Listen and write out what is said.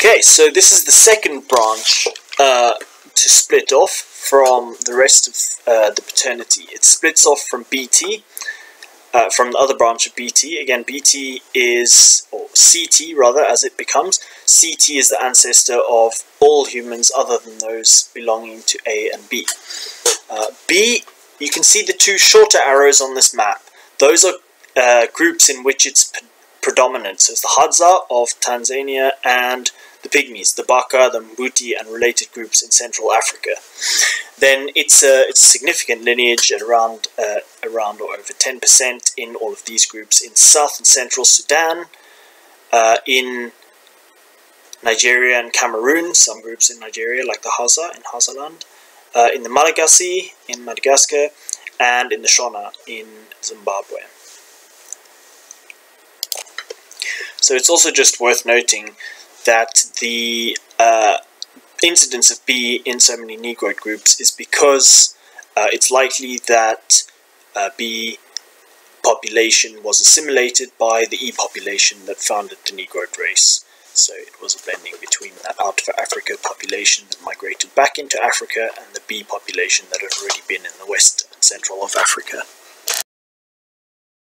Okay, so this is the second branch to split off from the rest of the paternity. It splits off from BT, from the other branch of BT. Again, BT is, or CT rather, as it becomes. CT is the ancestor of all humans other than those belonging to A and B. B, you can see the two shorter arrows on this map. Those are groups in which it's predominant. So it's the Hadza of Tanzania and the Pygmies, the Baka, the Mbuti, and related groups in Central Africa. Then it's a significant lineage at around or over 10% in all of these groups in South and Central Sudan, in Nigeria and Cameroon, some groups in Nigeria like the Hadza in Hazaland, in the Malagasy in Madagascar, and in the Shona in Zimbabwe. So it's also just worth noting that the incidence of B in so many Negroid groups is because it's likely that B population was assimilated by the E population that founded the Negroid race. So it was a blending between that out of Africa population that migrated back into Africa and the B population that had already been in the west and central of Africa.